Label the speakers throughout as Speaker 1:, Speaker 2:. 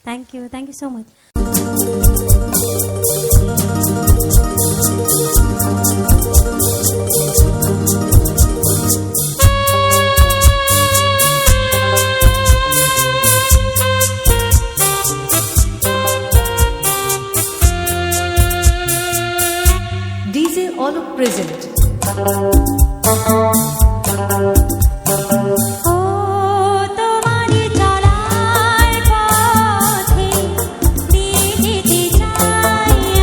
Speaker 1: Thank you so much.
Speaker 2: DJ Alok present.
Speaker 1: তোমারি চলার পথে দিয়ে যেতে চাই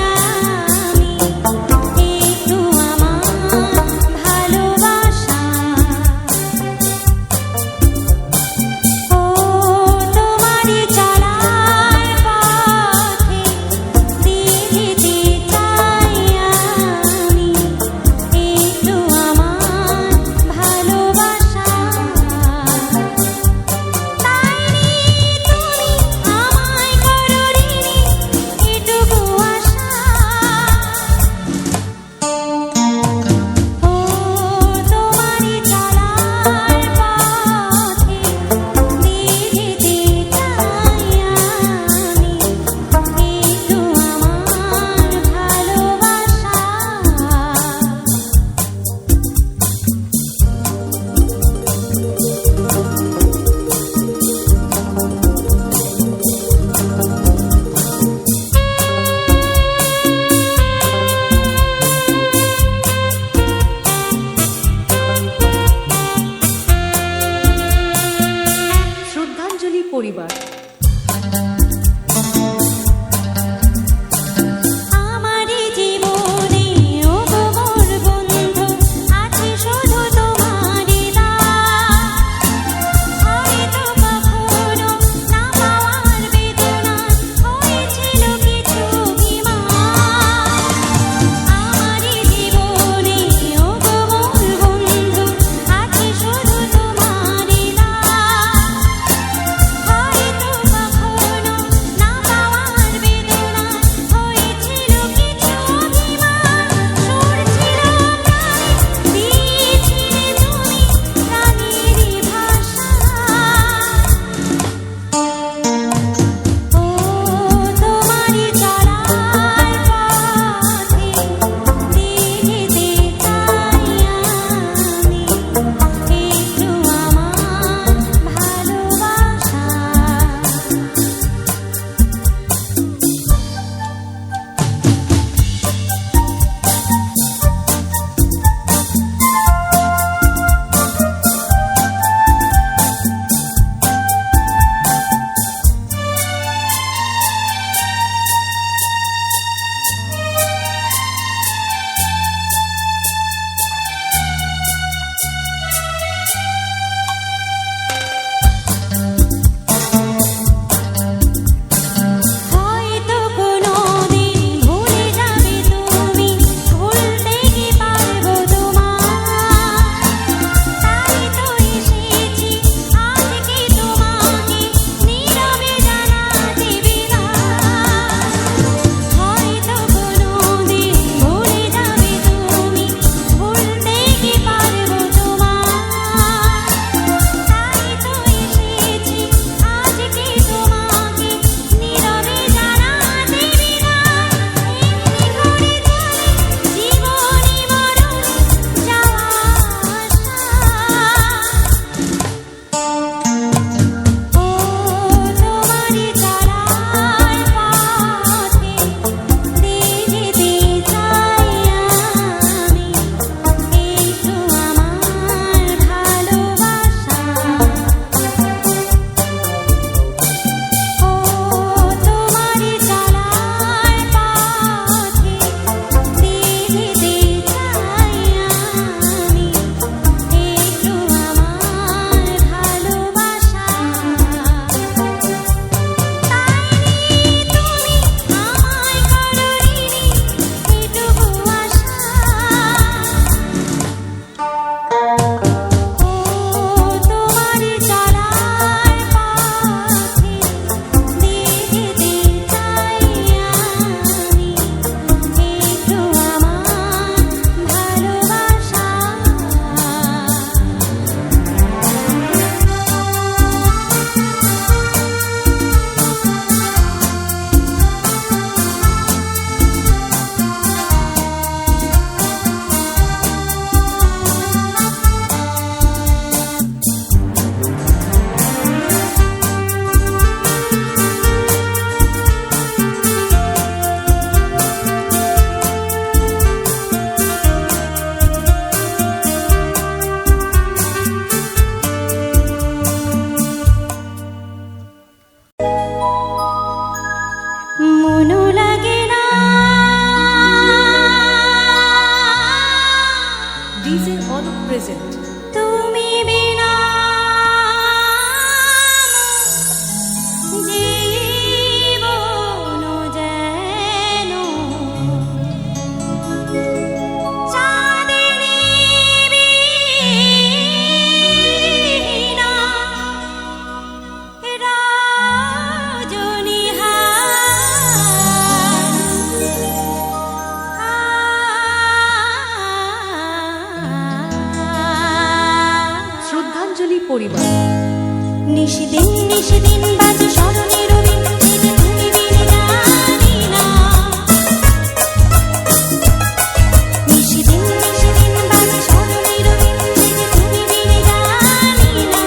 Speaker 2: পরিবার।
Speaker 1: নিশিদিন নিশিদিন বাজে স্মরণের রবিন, এই যে তুমি বিনে জানি না। নিশিদিন নিশিদিন বাজে স্মরণের রবিন, এই যে তুমি বিনে জানি না।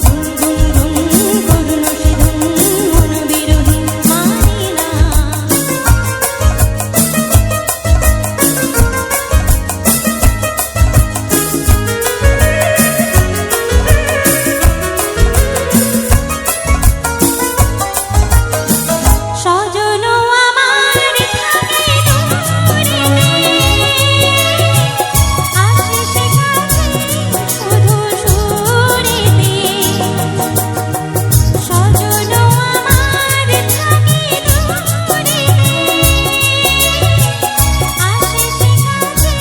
Speaker 1: ধুম ধুম ধুম করুণ সে ধুম, মন বিরোহী মানি না। সজন আমার থাকে দূরে, আসে সে কাছে শুধু সুরেতে। সজন আমার থাকে দূরে, আসে সে কাছে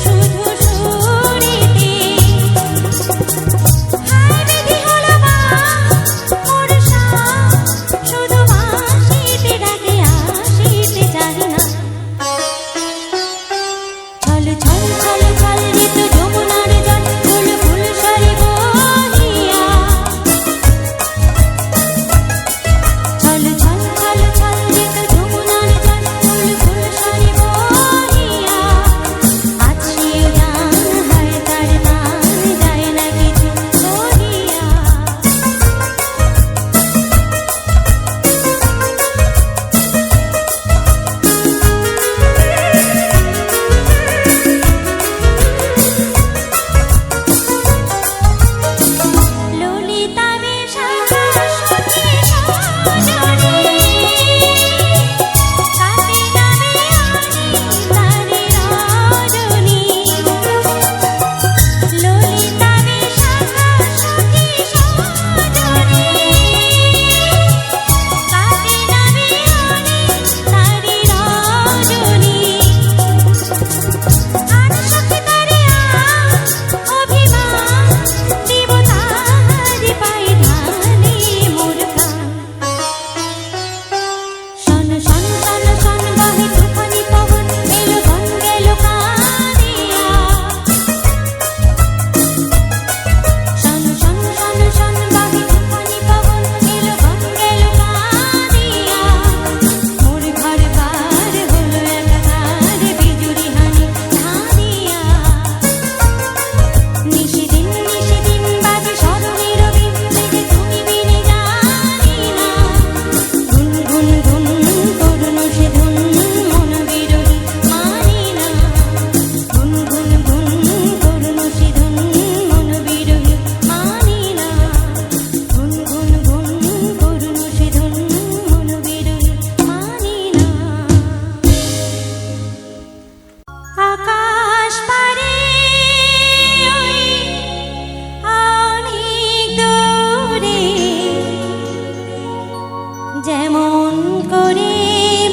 Speaker 1: শুধু সুরেতে। হায় বিধি হলো মা মোর সাথ, শুধু আসিতে ডাকে আসিতে চাহি না। ছল ছল ছল ছল ঋতু যমুনার জল, ফুল ফুল সরে বহিয়া। ছল ছল ছল ছল ঋতু যমুনার জল, ফুল ফুল সরে বহিয়া। আছিও জান হয় তার নাম, যায় না কিছু করিয়া। ললিতা বেশাখা সখী সজনে, কাকে নামে আনি তারে রজনী। ললিতা বেশাখা সখী সজনে, কাকে নামে আনি তারে রজনী। আর সখী তারে অভিমান, দিব তাহারি পায়ে ঢালি মোর প্রাণ। শন শন শন শন বহে তুফানি পবন, এলো বন গেল কাঁদিয়া। শন শন শন শন বহে তুফানি পবন, এলো বন গেল কাঁদিয়া। মোর ঘর বার হলো একাকার, বিজুরি হানি ধাঁধিয়া। নিশিদিন নিশিদিন বাজে স্মরণের রবিন, এই যে তুমি বিনে জানি না। গুন গুন গুন করুণ সে ধুন, মন বিরোহী মানি না। গুন গুন গুন করুণ সে ধুন, মন বিরোহী মানি না। গুন গুন গুন করুণ সে ধুন, মন বিরোহী মানি না। আকাশ পারে ওই অনেক দূরে, যেমন করে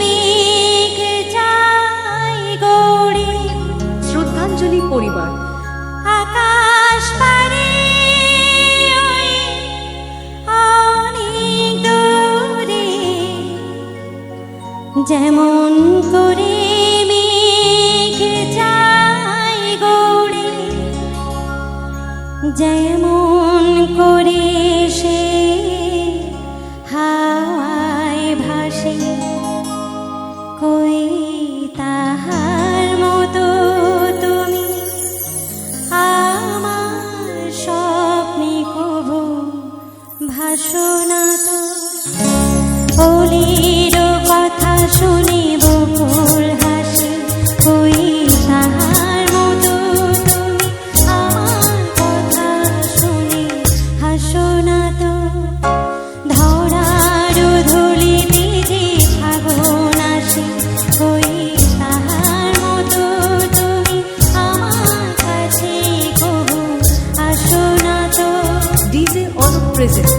Speaker 1: মেঘ যায় গড়ে।
Speaker 2: শ্রদ্ধাঞ্জলি পরিবার।
Speaker 1: আকাশ পারে ওই অনেক দূরে, যেমন করে মেঘ যায় গড়ে। যেমন করে সে হাওয়ায় ভাসে, কই তাহার মতো তুমি আমার স্বপ্নে কভু ভাসো না তো। অলির কথা শুনে বকুল হাসে, কই তাহার মতো তুমি আমার কথা শুনে হাসো না তো। ধরার ধুলিতে যে আগুন আসে, কই তাহার মতো তুমি আমার কাছে কভু আসো না তো।
Speaker 2: DJ Alok present.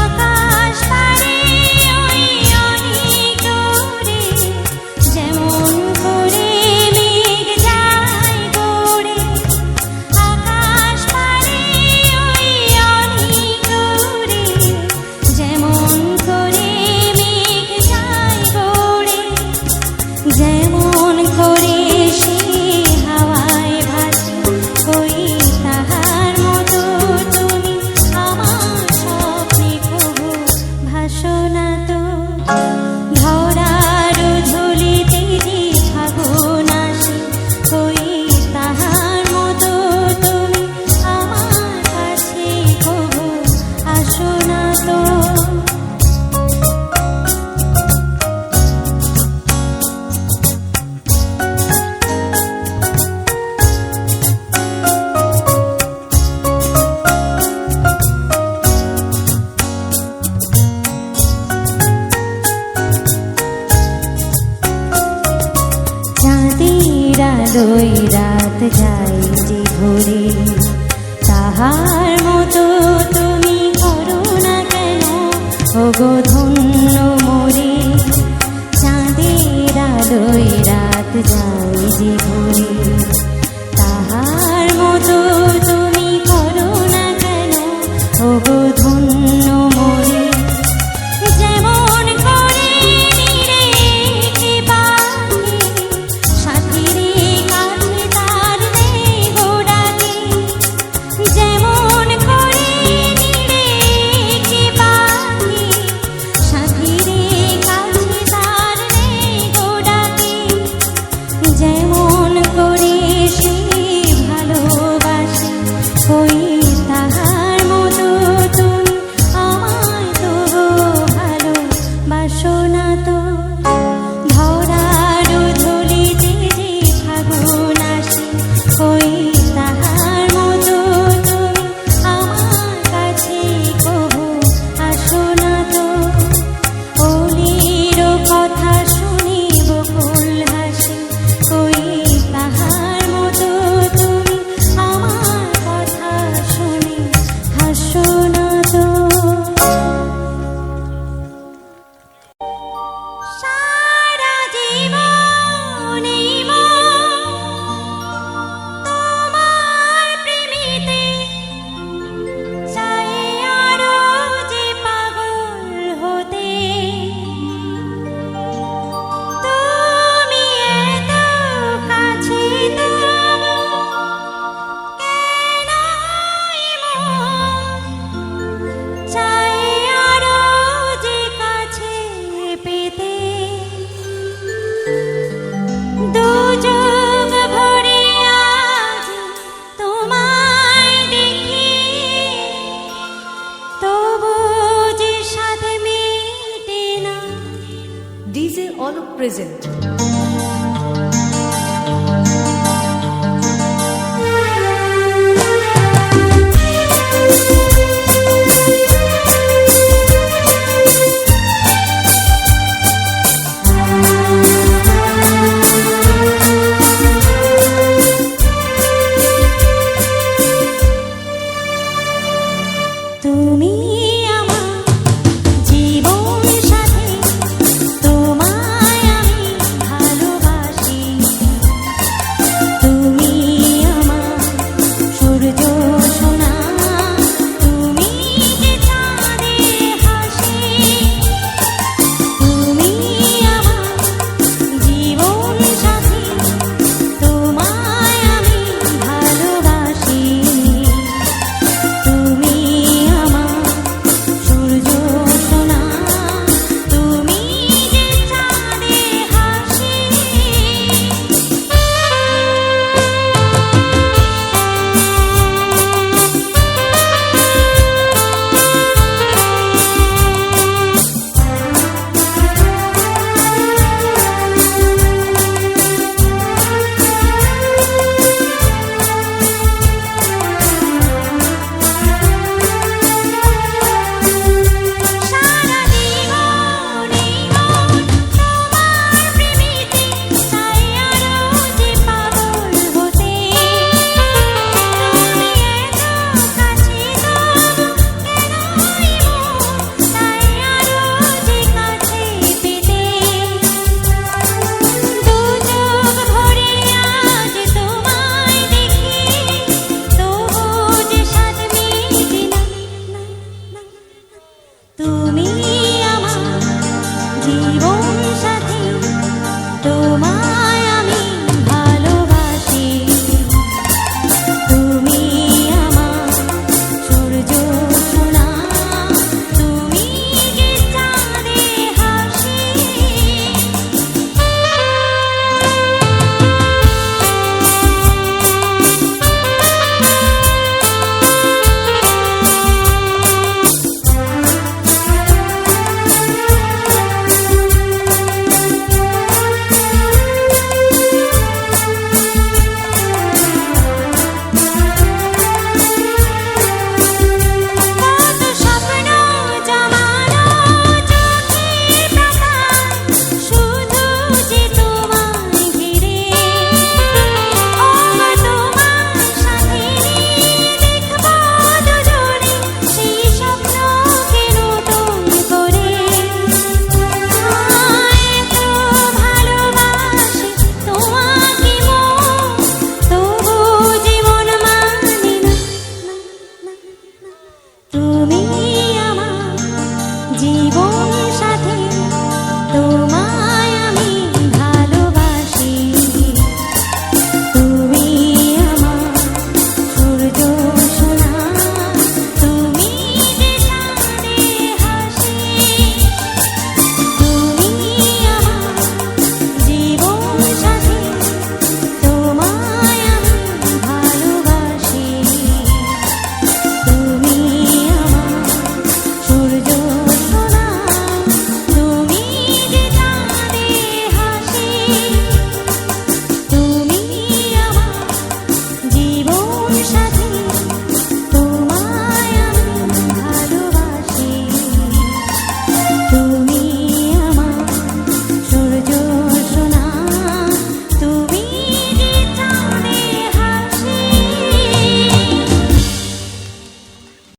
Speaker 1: আকাশ পারে ওই অনেক দূরে, যেমন করে মেঘ যায় গড়ে। আকাশ পারে ওই অনেক দূরে, যেমন করে মেঘ যায় ধরার ঝুলিতে যে ফাগুন আসে, কই তাহার মতো তুমি আমার কাছে কভু আসো না তো। চাঁদের আলোয় রাত যায় যে ভোরে, তাহার মতো তুমি করো না কেন ওগো ধন্য মোরে। চাঁদের আলোয় রাত যায় যে ভোরে, তাহার মতো তুমি করো না কেন ওগো ধন্য মোরে। যেমন করে নিরেখে পাখি সাথীরে কাছে তার নেই গোড়াতে, যেমন করে নিরেখে পাখি সাথীরে কাছে তার নেই গোড়াতে, যেমন করে সে ভালোবাসে, কই তাহার মতো তুমি আমায় তো ভালোবাসো না তো। ধরার ঝুলিতে যে ফাগুন আসে, কই তাহার মতো তুমি আমার কাছে কভু আসো না তো। ওলির কথা শুনি বকুল হাসে, কই তাহার মতো তুমি আমার কথা শুনি হাসো না তো। সারা জীবন এই মন তোমার প্রেমেতে চাই আরো যে পাগল হতে। তুমি এত কাছে তবু কেন মন চাই আরো যে কাছে পেতে। দু চোখ ভরে আজ তোমায় দেখি, তবু যে স্বাদ মেটে না।
Speaker 2: DJ Alok present.
Speaker 1: তুমি আমার জীবন সাথী, তোমায় আমি ভালোবাসি। তুমি আমার সূর্য সোনা, তুমি যে চাঁদের হাসি। তুমি আমার জীবন সাথী, তোমায় আমি ভালোবাসি। তুমি আমার সূর্য সোনা, তুমি যে চাঁদের হাসি। সারা জীবন এই মন তোমার প্রেমেতে চাই আরো যে পাগল হতে। তুমি এত কাছে তবু কেন মন চাই আরো যে কাছে পেতে। দু চোখ ভরে আজ তোমায় দেখি, তবু যে স্বাদ মেটে না। তুমি আমার জীবন সাথী।